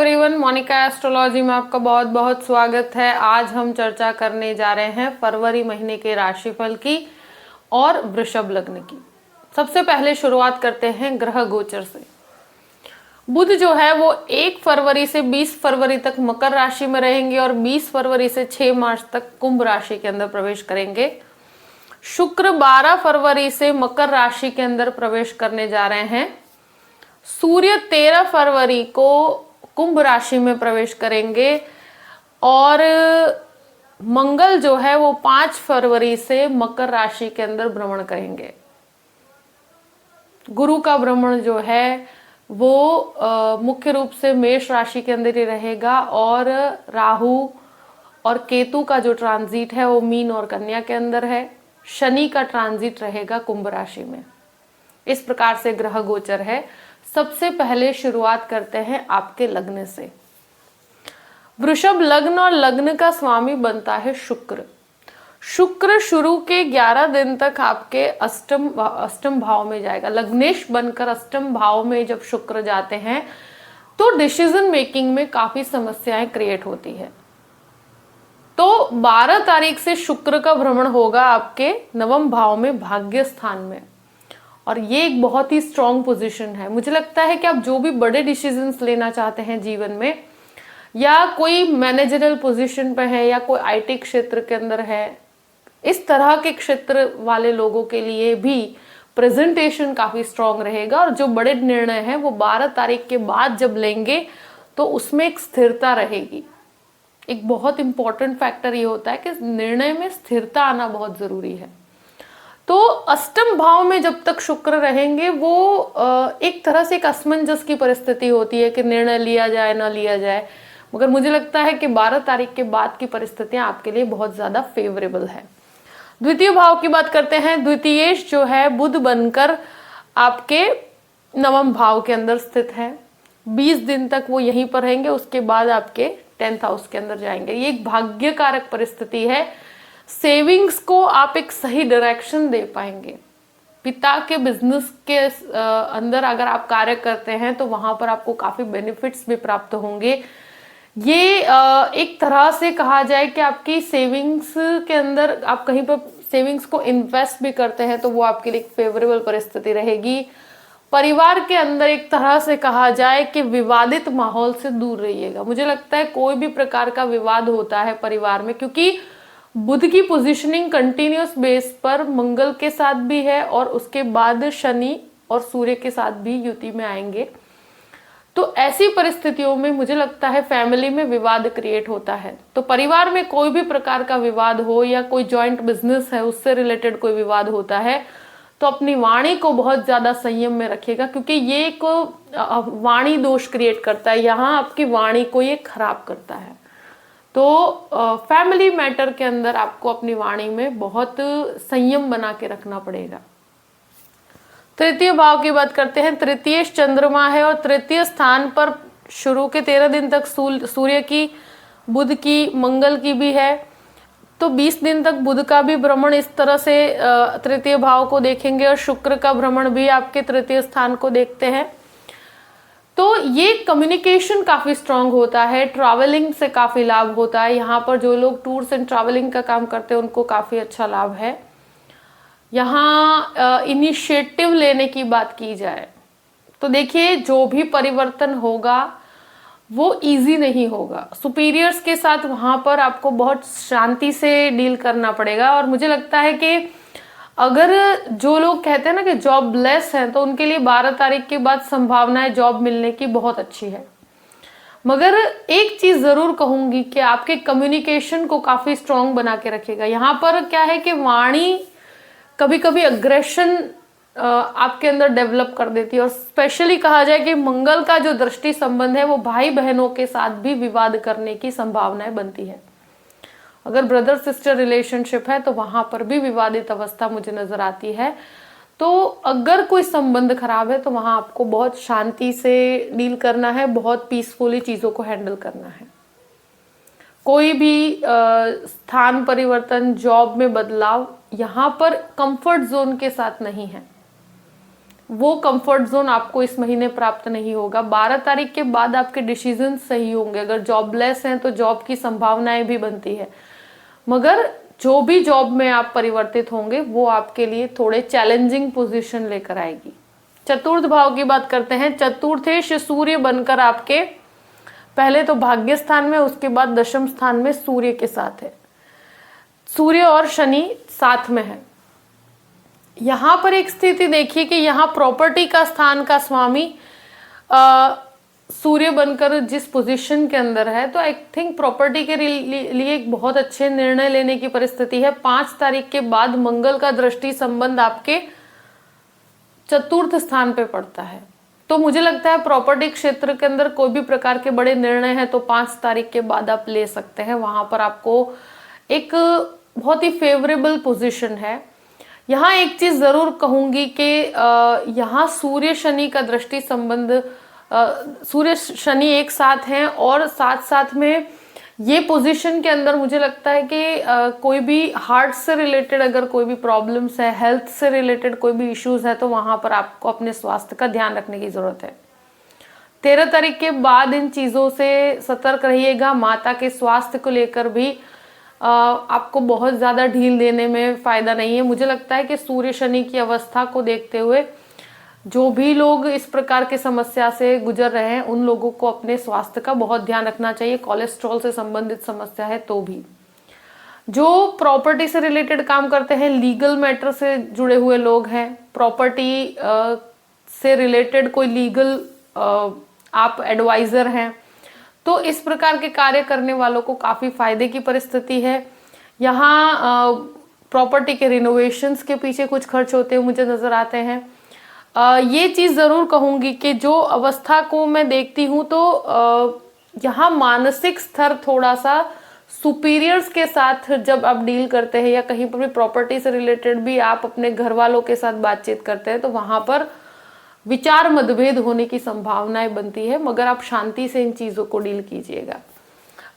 Everyone, Monika astrology में आपका बहुत बहुत स्वागत है। आज हम चर्चा करने जा रहे हैं फरवरी महीने के राशिफल की और वृषभ लग्न की। सबसे पहले शुरुआत करते हैं ग्रह गोचर से। बुध जो है वो 1 फरवरी से 20 फरवरी तक मकर राशि में रहेंगे और 20 फरवरी से 6 मार्च तक कुंभ राशि के अंदर प्रवेश करेंगे। शुक्र 12 फरवरी से मकर राशि के अंदर प्रवेश करने जा रहे हैं। सूर्य 13 फरवरी को कुंभ राशि में प्रवेश करेंगे और मंगल जो है वो 5 फरवरी से मकर राशि के अंदर भ्रमण करेंगे। गुरु का भ्रमण जो है वो मुख्य रूप से मेष राशि के अंदर ही रहेगा और राहु और केतु का जो ट्रांजिट है वो मीन और कन्या के अंदर है। शनि का ट्रांजिट रहेगा कुंभ राशि में। इस प्रकार से ग्रह गोचर है। सबसे पहले शुरुआत करते हैं आपके लग्न से। वृषभ लग्न और लग्न का स्वामी बनता है शुक्र। शुक्र शुरू के 11 दिन तक आपके अष्टम भाव में जाएगा। लग्नेश बनकर अष्टम भाव में जब शुक्र जाते हैं तो डिसीजन मेकिंग में काफी समस्याएं क्रिएट होती है। तो 12 तारीख से शुक्र का भ्रमण होगा आपके नवम भाव में, भाग्य स्थान में, और ये एक बहुत ही स्ट्रॉन्ग पोजीशन है। मुझे लगता है कि आप जो भी बड़े डिसीजंस लेना चाहते हैं जीवन में, या कोई मैनेजरल पोजीशन पे है या कोई आईटी क्षेत्र के अंदर है, इस तरह के क्षेत्र वाले लोगों के लिए भी प्रेजेंटेशन काफी स्ट्रॉन्ग रहेगा। और जो बड़े निर्णय हैं वो 12 तारीख के बाद जब लेंगे तो उसमें एक स्थिरता रहेगी। एक बहुत इंपॉर्टेंट फैक्टर ये होता है कि निर्णय में स्थिरता आना बहुत जरूरी है। तो अष्टम भाव में जब तक शुक्र रहेंगे वो एक तरह से एक असमंजस की परिस्थिति होती है कि निर्णय लिया जाए ना लिया जाए। मगर मुझे लगता है कि 12 तारीख के बाद की परिस्थितियां आपके लिए बहुत ज्यादा फेवरेबल है। द्वितीय भाव की बात करते हैं। द्वितीयेश जो है बुध बनकर आपके नवम भाव के अंदर स्थित है। 20 दिन तक वो यहीं पर रहेंगे, उसके बाद आपके 10th हाउस के अंदर जाएंगे। ये एक भाग्यकारक परिस्थिति है। सेविंग्स को आप एक सही डायरेक्शन दे पाएंगे। पिता के बिजनेस के अंदर अगर आप कार्य करते हैं तो वहां पर आपको काफी बेनिफिट्स भी प्राप्त होंगे। ये एक तरह से कहा जाए कि आपकी सेविंग्स के अंदर आप कहीं पर सेविंग्स को इन्वेस्ट भी करते हैं तो वो आपके लिए एक फेवरेबल परिस्थिति रहेगी। परिवार के अंदर एक तरह से कहा जाए कि विवादित माहौल से दूर रहिएगा। मुझे लगता है कोई भी प्रकार का विवाद होता है परिवार में, क्योंकि बुध की पोजीशनिंग कंटिन्यूअस बेस पर मंगल के साथ भी है और उसके बाद शनि और सूर्य के साथ भी युति में आएंगे। तो ऐसी परिस्थितियों में मुझे लगता है फैमिली में विवाद क्रिएट होता है। तो परिवार में कोई भी प्रकार का विवाद हो या कोई जॉइंट बिजनेस है उससे रिलेटेड कोई विवाद होता है तो अपनी वाणी को बहुत ज्यादा संयम में रखिएगा, क्योंकि ये एक वाणी दोष क्रिएट करता है। यहाँ आपकी वाणी को ये खराब करता है। तो फैमिली मैटर के अंदर आपको अपनी वाणी में बहुत संयम बना के रखना पड़ेगा। तृतीय भाव की बात करते हैं। तृतीय चंद्रमा है और तृतीय स्थान पर शुरू के 13 दिन तक सूर्य की, बुध की, मंगल की भी है। तो 20 दिन तक बुध का भी भ्रमण इस तरह से तृतीय भाव को देखेंगे और शुक्र का भ्रमण भी आपके तृतीय स्थान को देखते हैं। तो ये कम्युनिकेशन काफी स्ट्रांग होता है। ट्रैवलिंग से काफी लाभ होता है। यहाँ पर जो लोग टूर्स एंड ट्रैवलिंग का काम करते हैं उनको काफी अच्छा लाभ है। यहाँ इनिशिएटिव लेने की बात की जाए तो देखिए जो भी परिवर्तन होगा वो इजी नहीं होगा। सुपीरियर्स के साथ वहां पर आपको बहुत शांति से डील करना पड़ेगा। और मुझे लगता है कि अगर जो लोग कहते हैं ना कि जॉबलेस हैं तो उनके लिए 12 तारीख के बाद संभावनाएं जॉब मिलने की बहुत अच्छी है। मगर एक चीज जरूर कहूंगी कि आपके कम्युनिकेशन को काफी स्ट्रांग बना के रखिएगा। यहाँ पर क्या है कि वाणी कभी कभी अग्रेशन आपके अंदर डेवलप कर देती है। और स्पेशली कहा जाए कि मंगल का जो दृष्टि संबंध है वो भाई बहनों के साथ भी विवाद करने की संभावनाएं बनती है। अगर ब्रदर सिस्टर रिलेशनशिप है तो वहां पर भी विवादित अवस्था मुझे नजर आती है। तो अगर कोई संबंध खराब है तो वहां आपको बहुत शांति से डील करना है, बहुत पीसफुली चीजों को हैंडल करना है। कोई भी स्थान परिवर्तन, जॉब में बदलाव यहाँ पर कंफर्ट जोन के साथ नहीं है। वो कंफर्ट जोन आपको इस महीने प्राप्त नहीं होगा। 12 तारीख के बाद आपके डिसीजन सही होंगे। अगर जॉबलेस हैं तो जॉब की संभावनाएं भी बनती है, मगर जो भी जॉब में आप परिवर्तित होंगे वो आपके लिए थोड़े चैलेंजिंग पोजीशन लेकर आएगी। चतुर्थ भाव की बात करते हैं। चतुर्थेश सूर्य बनकर आपके पहले तो भाग्य स्थान में, उसके बाद दशम स्थान में सूर्य के साथ है। सूर्य और शनि साथ में है। यहां पर एक स्थिति देखिए कि यहाँ प्रॉपर्टी का स्थान का स्वामी सूर्य बनकर जिस पोजीशन के अंदर है, तो आई थिंक प्रॉपर्टी के लिए एक बहुत अच्छे निर्णय लेने की परिस्थिति है। 5 तारीख के बाद मंगल का दृष्टि संबंध आपके चतुर्थ स्थान पे पड़ता है, तो मुझे लगता है प्रॉपर्टी क्षेत्र के अंदर कोई भी प्रकार के बड़े निर्णय हैं तो 5 तारीख के बाद आप ले सकते हैं। वहां पर आपको एक बहुत ही फेवरेबल पोजीशन है। यहाँ एक चीज जरूर कहूंगी कि यहाँ सूर्य शनि का दृष्टि संबंध, सूर्य शनि एक साथ हैं और साथ साथ में ये पोजीशन के अंदर मुझे लगता है कि कोई भी हार्ट से रिलेटेड अगर कोई भी प्रॉब्लम्स है, हेल्थ से रिलेटेड कोई भी इश्यूज है, तो वहां पर आपको अपने स्वास्थ्य का ध्यान रखने की जरूरत है। 13 तारीख के बाद इन चीजों से सतर्क रहिएगा। माता के स्वास्थ्य को लेकर भी आपको बहुत ज्यादा ढील देने में फायदा नहीं है। मुझे लगता है कि सूर्य शनि की अवस्था को देखते हुए जो भी लोग इस प्रकार की समस्या से गुजर रहे हैं उन लोगों को अपने स्वास्थ्य का बहुत ध्यान रखना चाहिए। कोलेस्ट्रॉल से संबंधित समस्या है तो भी। जो प्रॉपर्टी से रिलेटेड काम करते हैं, लीगल मैटर से जुड़े हुए लोग हैं, प्रॉपर्टी से रिलेटेड कोई लीगल आप एडवाइजर हैं, तो इस प्रकार के कार्य करने वालों को काफी फायदे की परिस्थिति है। यहाँ प्रॉपर्टी के रिनोवेशंस के पीछे कुछ खर्च होते हुए मुझे नजर आते हैं। ये चीज जरूर कहूंगी कि जो अवस्था को मैं देखती हूँ तो यहाँ मानसिक स्तर थोड़ा सा सुपीरियर्स के साथ जब आप डील करते हैं या कहीं पर भी प्रॉपर्टी से रिलेटेड भी आप अपने घर वालों के साथ बातचीत करते हैं, तो वहां पर विचार मतभेद होने की संभावनाएं बनती है, मगर आप शांति से इन चीजों को डील कीजिएगा।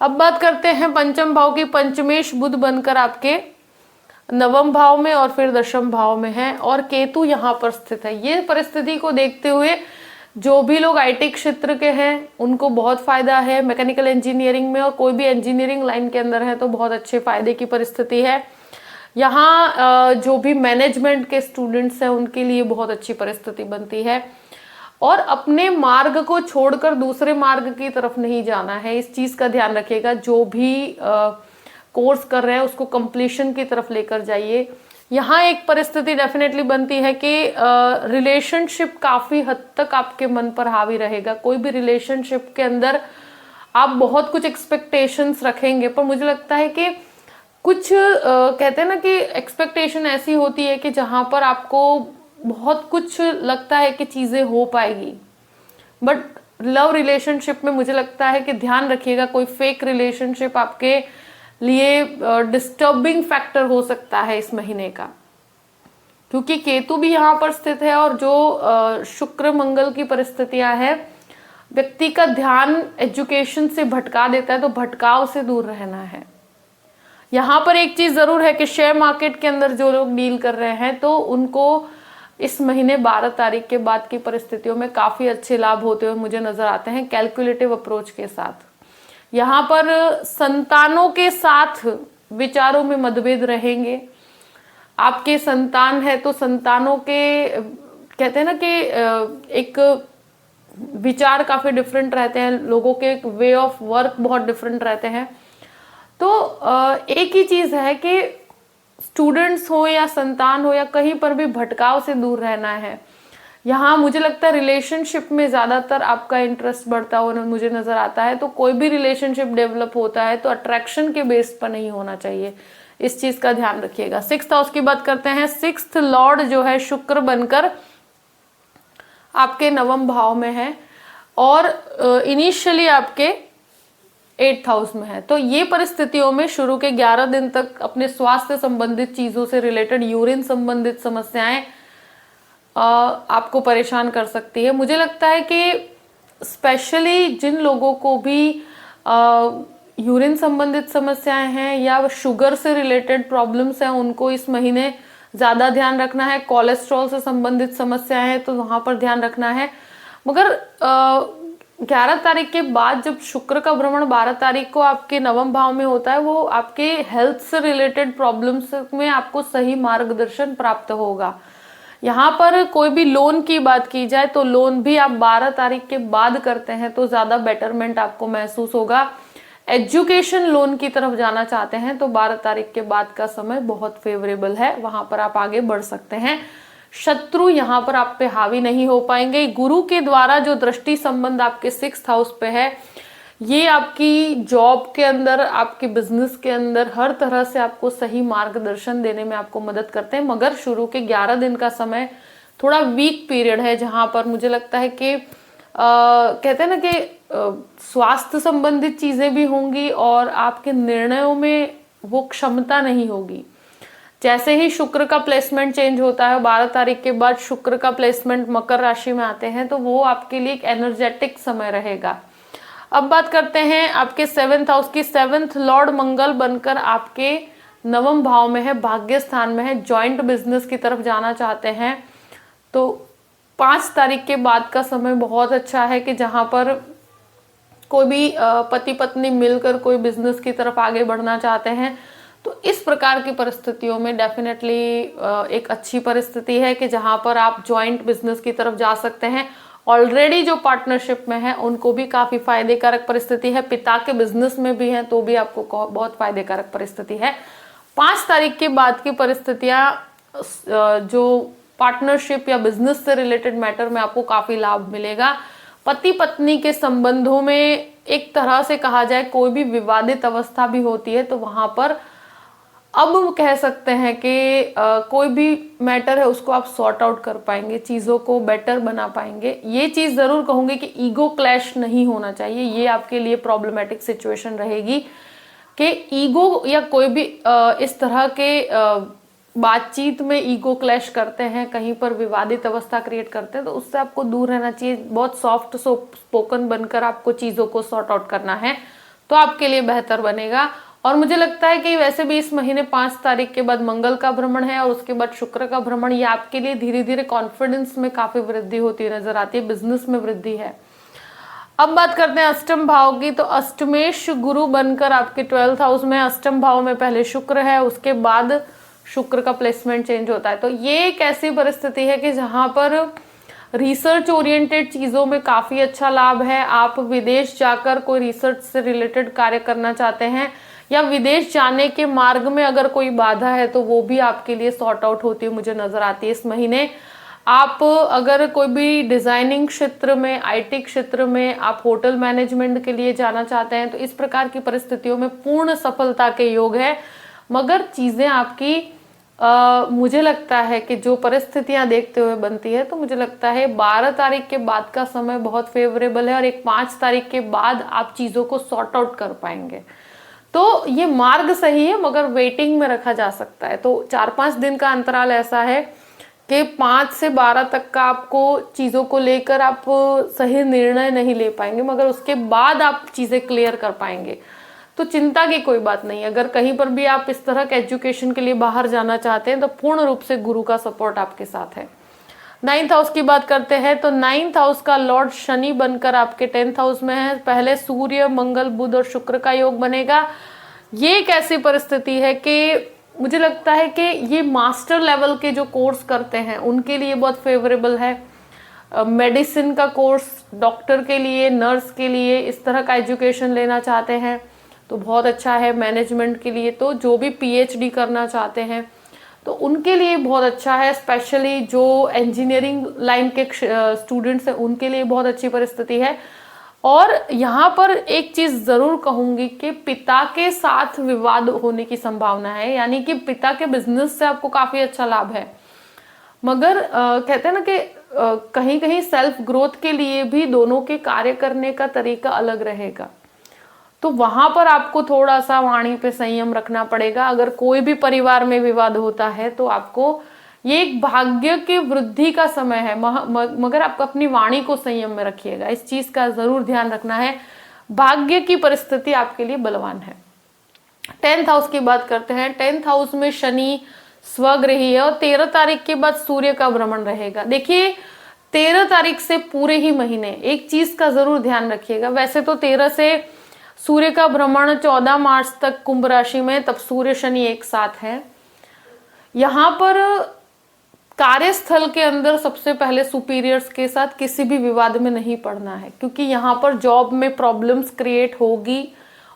अब बात करते हैं पंचम भाव की। पंचमेश बुध बनकर आपके नवम भाव में और फिर दशम भाव में है और केतु यहाँ पर स्थित है। ये परिस्थिति को देखते हुए जो भी लोग आईटी क्षेत्र के हैं उनको बहुत फायदा है। मैकेनिकल इंजीनियरिंग में और कोई भी इंजीनियरिंग लाइन के अंदर है तो बहुत अच्छे फायदे की परिस्थिति है। यहाँ जो भी मैनेजमेंट के स्टूडेंट्स हैं उनके लिए बहुत अच्छी परिस्थिति बनती है। और अपने मार्ग को छोड़कर दूसरे मार्ग की तरफ नहीं जाना है, इस चीज का ध्यान रखिएगा। जो भी कोर्स कर रहे हैं उसको कंप्लीशन की तरफ लेकर जाइए। यहाँ एक परिस्थिति डेफिनेटली बनती है कि रिलेशनशिप काफी हद तक आपके मन पर हावी रहेगा। कोई भी रिलेशनशिप के अंदर आप बहुत कुछ एक्सपेक्टेशंस रखेंगे, पर मुझे लगता है कि कुछ कहते हैं ना कि एक्सपेक्टेशन ऐसी होती है कि जहां पर आपको बहुत कुछ लगता है कि चीजें हो पाएगी, बट लव रिलेशनशिप में मुझे लगता है कि ध्यान रखिएगा कोई फेक रिलेशनशिप आपके लिए डिस्टर्बिंग फैक्टर हो सकता है इस महीने का, क्योंकि केतु भी यहाँ पर स्थित है और जो शुक्र मंगल की परिस्थितियां हैं व्यक्ति का ध्यान एजुकेशन से भटका देता है, तो भटकाव से दूर रहना है। यहाँ पर एक चीज जरूर है कि शेयर मार्केट के अंदर जो लोग डील कर रहे हैं तो उनको इस महीने 12 तारीख के बाद की परिस्थितियों में काफी अच्छे लाभ होते हुए मुझे नजर आते हैं कैलकुलेटिव अप्रोच के साथ। यहाँ पर संतानों के साथ विचारों में मतभेद रहेंगे। आपके संतान है तो संतानों के कहते हैं ना कि एक विचार काफी डिफरेंट रहते हैं, लोगों के वे ऑफ वर्क बहुत डिफरेंट रहते हैं। तो एक ही चीज है कि स्टूडेंट्स हो या संतान हो या कहीं पर भी भटकाव से दूर रहना है। यहाँ मुझे लगता है रिलेशनशिप में ज्यादातर आपका इंटरेस्ट बढ़ता हुआ मुझे नजर आता है। तो कोई भी रिलेशनशिप डेवलप होता है तो अट्रैक्शन के बेस पर नहीं होना चाहिए, इस चीज का ध्यान रखिएगा। 6th हाउस की बात करते हैं। 6th लॉर्ड जो है शुक्र बनकर आपके नवम भाव में है और इनिशियली आपके 8th हाउस में है। तो ये परिस्थितियों में शुरू के 11 दिन तक अपने स्वास्थ्य संबंधित चीजों से रिलेटेड यूरिन संबंधित समस्याएं आपको परेशान कर सकती है। मुझे लगता है कि स्पेशली जिन लोगों को भी यूरिन संबंधित समस्याएं हैं या शुगर से रिलेटेड प्रॉब्लम्स हैं उनको इस महीने ज़्यादा ध्यान रखना है। कोलेस्ट्रॉल से संबंधित समस्याएं हैं तो वहाँ पर ध्यान रखना है। मगर 11 तारीख के बाद जब शुक्र का भ्रमण 12 तारीख को आपके नवम भाव में होता है, वो आपके हेल्थ से रिलेटेड प्रॉब्लम्स में आपको सही मार्गदर्शन प्राप्त होगा। यहाँ पर कोई भी लोन की बात की जाए तो लोन भी आप 12 तारीख के बाद करते हैं तो ज़्यादा बेटरमेंट आपको महसूस होगा। एजुकेशन लोन की तरफ जाना चाहते हैं तो 12 तारीख के बाद का समय बहुत फेवरेबल है, वहां पर आप आगे बढ़ सकते हैं। शत्रु यहाँ पर आप पे हावी नहीं हो पाएंगे। गुरु के द्वारा जो दृष्टि संबंध आपके 6th हाउस पे है, ये आपकी जॉब के अंदर, आपके बिजनेस के अंदर हर तरह से आपको सही मार्गदर्शन देने में आपको मदद करते हैं। मगर शुरू के 11 दिन का समय थोड़ा वीक पीरियड है, जहां पर मुझे लगता है कि कहते हैं ना कि स्वास्थ्य संबंधित चीजें भी होंगी और आपके निर्णयों में वो क्षमता नहीं होगी। जैसे ही शुक्र का प्लेसमेंट चेंज होता है, 12 तारीख के बाद शुक्र का प्लेसमेंट मकर राशि में आते हैं, तो वो आपके लिए एक एनर्जेटिक समय रहेगा। अब बात करते हैं आपके 7th हाउस की। 7th लॉर्ड मंगल बनकर आपके नवम भाव में है, भाग्य स्थान में है। जॉइंट बिजनेस की तरफ जाना चाहते हैं तो 5 तारीख के बाद का समय बहुत अच्छा है कि जहां पर कोई भी पति पत्नी मिलकर कोई बिजनेस की तरफ आगे बढ़ना चाहते हैं, तो इस प्रकार की परिस्थितियों में डेफिनेटली एक अच्छी परिस्थिति है कि जहां पर आप जॉइंट बिजनेस की तरफ जा सकते हैं। ऑलरेडी जो पार्टनरशिप में है उनको भी काफी फायदेकारक परिस्थिति है। पिता के बिजनेस में भी है तो भी आपको बहुत फायदेकारक परिस्थिति है। 5 तारीख के बाद की परिस्थितियां जो पार्टनरशिप या बिजनेस से रिलेटेड मैटर में आपको काफी लाभ मिलेगा। पति पत्नी के संबंधों में एक तरह से कहा जाए कोई भी विवादित अवस्था भी होती है तो वहां पर अब कह सकते हैं कि कोई भी मैटर है उसको आप सॉर्ट आउट कर पाएंगे, चीजों को बेटर बना पाएंगे। ये चीज जरूर कहूंगी कि ईगो क्लैश नहीं होना चाहिए, ये आपके लिए प्रॉब्लमेटिक सिचुएशन रहेगी कि ईगो या कोई भी इस तरह के बातचीत में ईगो क्लैश करते हैं, कहीं पर विवादित अवस्था क्रिएट करते हैं, तो उससे आपको दूर रहना चाहिए। बहुत सॉफ्ट स्पोकन बनकर आपको चीजों को सॉर्ट आउट करना है तो आपके लिए बेहतर बनेगा। और मुझे लगता है कि वैसे भी इस महीने 5 तारीख के बाद मंगल का भ्रमण है और उसके बाद शुक्र का भ्रमण, ये आपके लिए धीरे धीरे कॉन्फिडेंस में काफी वृद्धि होती नजर आती है, बिजनेस में वृद्धि है। अब बात करते हैं अष्टम भाव की। तो अष्टमेश गुरु बनकर आपके 12th हाउस में, अष्टम भाव में पहले शुक्र है, उसके बाद शुक्र का प्लेसमेंट चेंज होता है। तो ये एक ऐसी परिस्थिति है कि जहां पर रिसर्च ओरिएंटेड चीजों में काफी अच्छा लाभ है। आप विदेश जाकर कोई रिसर्च से रिलेटेड कार्य करना चाहते हैं या विदेश जाने के मार्ग में अगर कोई बाधा है तो वो भी आपके लिए सॉर्ट आउट होती है मुझे नजर आती है इस महीने। आप अगर कोई भी डिजाइनिंग क्षेत्र में, आईटी क्षेत्र में, आप होटल मैनेजमेंट के लिए जाना चाहते हैं तो इस प्रकार की परिस्थितियों में पूर्ण सफलता के योग है। मगर चीजें आपकी मुझे लगता है कि जो परिस्थितियां देखते हुए बनती है, तो मुझे लगता है 12 तारीख के बाद का समय बहुत फेवरेबल है और एक 5 तारीख के बाद आप चीजों को सॉर्ट आउट कर पाएंगे। तो ये मार्ग सही है मगर वेटिंग में रखा जा सकता है। तो 4-5 दिन का अंतराल ऐसा है कि 5 से 12 तक का आपको चीजों को लेकर आप सही निर्णय नहीं ले पाएंगे, मगर उसके बाद आप चीजें क्लियर कर पाएंगे। तो चिंता की कोई बात नहीं। अगर कहीं पर भी आप इस तरह के एजुकेशन के लिए बाहर जाना चाहते हैं तो पूर्ण रूप से गुरु का सपोर्ट आपके साथ है। 9th हाउस की बात करते हैं तो 9th हाउस का लॉर्ड शनि बनकर आपके 10th हाउस में है। पहले सूर्य, मंगल, बुध और शुक्र का योग बनेगा। ये एक ऐसी परिस्थिति है कि मुझे लगता है कि ये मास्टर लेवल के जो कोर्स करते हैं उनके लिए बहुत फेवरेबल है। मेडिसिन का कोर्स, डॉक्टर के लिए, नर्स के लिए, इस तरह का एजुकेशन लेना चाहते हैं तो बहुत अच्छा है। मैनेजमेंट के लिए तो जो भी पीएचडी करना चाहते हैं तो उनके लिए बहुत अच्छा है। स्पेशली जो इंजीनियरिंग लाइन के स्टूडेंट्स हैं उनके लिए बहुत अच्छी परिस्थिति है। और यहाँ पर एक चीज जरूर कहूंगी कि पिता के साथ विवाद होने की संभावना है, यानी कि पिता के बिजनेस से आपको काफी अच्छा लाभ है, मगर कहते हैं ना कि कहीं कहीं सेल्फ ग्रोथ के लिए भी दोनों के कार्य करने का तरीका अलग रहेगा। तो वहां पर आपको थोड़ा सा वाणी पे संयम रखना पड़ेगा। अगर कोई भी परिवार में विवाद होता है तो आपको, ये एक भाग्य की वृद्धि का समय है, मगर आप अपनी वाणी को संयम में रखिएगा, इस चीज का जरूर ध्यान रखना है। भाग्य की परिस्थिति आपके लिए बलवान है। 10th हाउस की बात करते हैं। 10th हाउस में शनि, स्वग्रही है, और 13 तारीख के बाद सूर्य का भ्रमण रहेगा। देखिए 13 तारीख से पूरे ही महीने एक चीज का जरूर ध्यान रखिएगा, वैसे तो 13 से सूर्य का भ्रमण 14 मार्च तक कुंभ राशि में, तब सूर्य शनि एक साथ है। यहाँ पर कार्यस्थल के अंदर सबसे पहले सुपीरियर्स के साथ किसी भी विवाद में नहीं पड़ना है, क्योंकि यहाँ पर जॉब में प्रॉब्लम्स क्रिएट होगी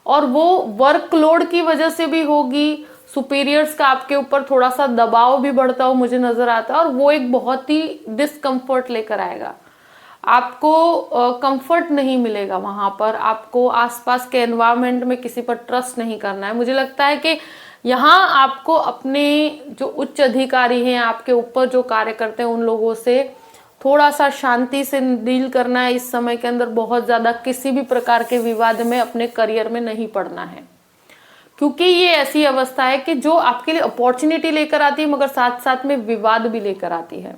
और वो वर्कलोड की वजह से भी होगी। सुपीरियर्स का आपके ऊपर थोड़ा सा दबाव भी बढ़ता हो मुझे नजर आता है, और वो एक बहुत ही डिस्कम्फर्ट लेकर आएगा। आपको कंफर्ट नहीं मिलेगा वहां पर, आपको आसपास के एनवायरनमेंट में किसी पर ट्रस्ट नहीं करना है। मुझे लगता है कि यहाँ आपको अपने जो उच्च अधिकारी हैं, आपके ऊपर जो कार्य करते हैं, उन लोगों से थोड़ा सा शांति से डील करना है। इस समय के अंदर बहुत ज्यादा किसी भी प्रकार के विवाद में अपने करियर में नहीं पड़ना है, क्योंकि ये ऐसी अवस्था है कि जो आपके लिए अपॉर्चुनिटी लेकर आती है मगर साथ साथ में विवाद भी लेकर आती है।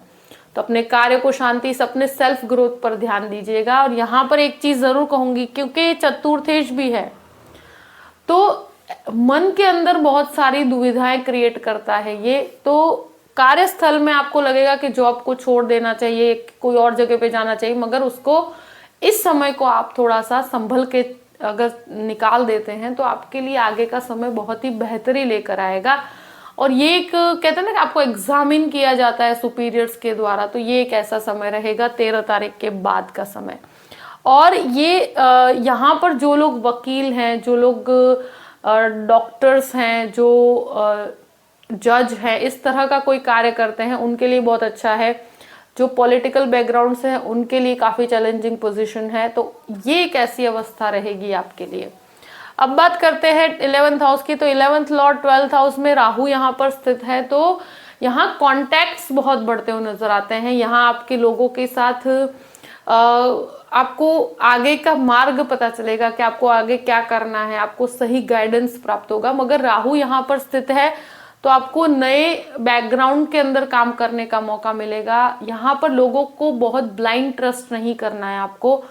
तो अपने कार्य को शांति से, अपने सेल्फ ग्रोथ पर ध्यान दीजिएगा। और यहाँ पर एक चीज जरूर कहूंगी, क्योंकि ये चतुर्थेश भी है तो मन के अंदर बहुत सारी दुविधाएं क्रिएट करता है ये। तो कार्यस्थल में आपको लगेगा कि जॉब को छोड़ देना चाहिए, कोई और जगह पे जाना चाहिए, मगर उसको इस समय को आप थोड़ा सा संभल के अगर निकाल देते हैं तो आपके लिए आगे का समय बहुत ही बेहतरी लेकर आएगा। और ये एक कहते हैं ना कि आपको एग्जामिन किया जाता है सुपीरियर्स के द्वारा, तो ये एक ऐसा समय रहेगा 13 तारीख के बाद का समय। और ये यहाँ पर जो लोग वकील हैं, जो लोग डॉक्टर्स हैं, जो जज हैं, इस तरह का कोई कार्य करते हैं, उनके लिए बहुत अच्छा है। जो पॉलिटिकल बैकग्राउंड से है उनके लिए काफी चैलेंजिंग पोजीशन है। तो ये एक ऐसी अवस्था रहेगी आपके लिए। अब बात करते हैं 11th हाउस की। तो 11th लॉर्ड 12th हाउस में राहु यहाँ पर स्थित है, तो यहाँ कॉन्टैक्ट्स बहुत बढ़ते हुए नजर आते हैं। यहाँ आपके लोगों के साथ आपको आगे का मार्ग पता चलेगा कि आपको आगे क्या करना है, आपको सही गाइडेंस प्राप्त होगा। मगर राहु यहाँ पर स्थित है तो आपको नए बैकग्राउंड के अंदर काम करने का मौका मिलेगा। यहाँ पर लोगों को बहुत ब्लाइंड ट्रस्ट नहीं करना है आपको,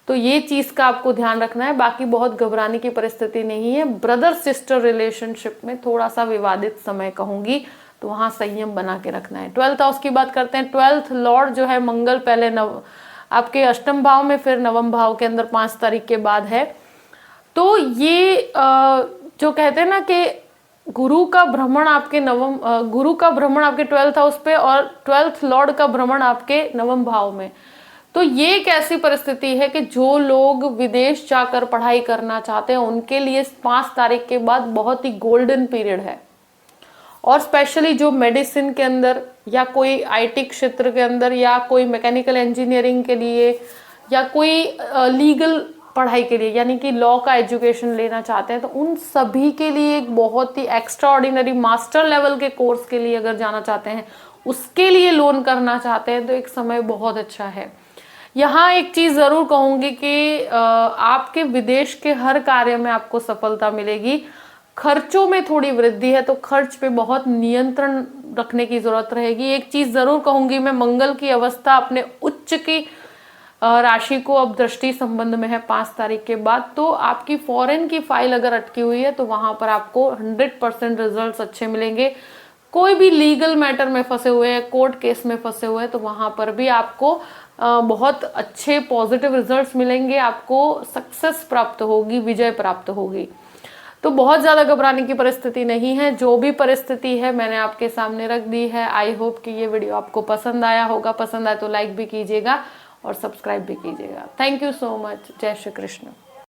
तो ये चीज का आपको ध्यान रखना है। बाकी बहुत घबराने की परिस्थिति नहीं है। ब्रदर सिस्टर रिलेशनशिप में थोड़ा सा विवादित समय कहूंगी, तो वहां संयम बना के रखना है। 12th हाउस की बात करते हैं। 12th लॉर्ड जो है मंगल पहले आपके अष्टम भाव में, फिर नवम भाव के अंदर 5 तारीख के बाद है। तो ये जो कहते हैं ना कि गुरु का भ्रमण आपके 12th हाउस पे और 12th लॉर्ड का भ्रमण आपके नवम भाव में, तो ये एक ऐसी परिस्थिति है कि जो लोग विदेश जाकर पढ़ाई करना चाहते हैं उनके लिए 5 तारीख के बाद बहुत ही गोल्डन पीरियड है। और स्पेशली जो मेडिसिन के अंदर या कोई आईटी क्षेत्र के अंदर या कोई मैकेनिकल इंजीनियरिंग के लिए या कोई लीगल पढ़ाई के लिए, यानी कि लॉ का एजुकेशन लेना चाहते हैं, तो उन सभी के लिए एक बहुत ही एक्स्ट्रा ऑर्डिनरी मास्टर लेवल के कोर्स के लिए अगर जाना चाहते हैं, उसके लिए लोन करना चाहते हैं, तो एक समय बहुत अच्छा है। यहाँ एक चीज जरूर कहूंगी कि आपके विदेश के हर कार्य में आपको सफलता मिलेगी। खर्चों में थोड़ी वृद्धि है, तो खर्च पे बहुत नियंत्रण रखने की जरूरत रहेगी। एक चीज जरूर कहूंगी मैं, मंगल की अवस्था अपने उच्च की राशि को अब दृष्टि संबंध में है 5 तारीख के बाद, तो आपकी फॉरेन की फाइल अगर अटकी हुई है तो वहां पर आपको 100% रिजल्ट्स अच्छे मिलेंगे। कोई भी लीगल मैटर में फंसे हुए हैं, कोर्ट केस में फंसे हुए हैं, तो वहां पर भी आपको बहुत अच्छे पॉजिटिव रिजल्ट्स मिलेंगे, आपको सक्सेस प्राप्त होगी, विजय प्राप्त होगी। तो बहुत ज्यादा घबराने की परिस्थिति नहीं है। जो भी परिस्थिति है मैंने आपके सामने रख दी है। आई होप कि ये वीडियो आपको पसंद आया होगा। पसंद आए तो लाइक भी कीजिएगा और सब्सक्राइब भी कीजिएगा। Thank you so much. जय श्री कृष्ण।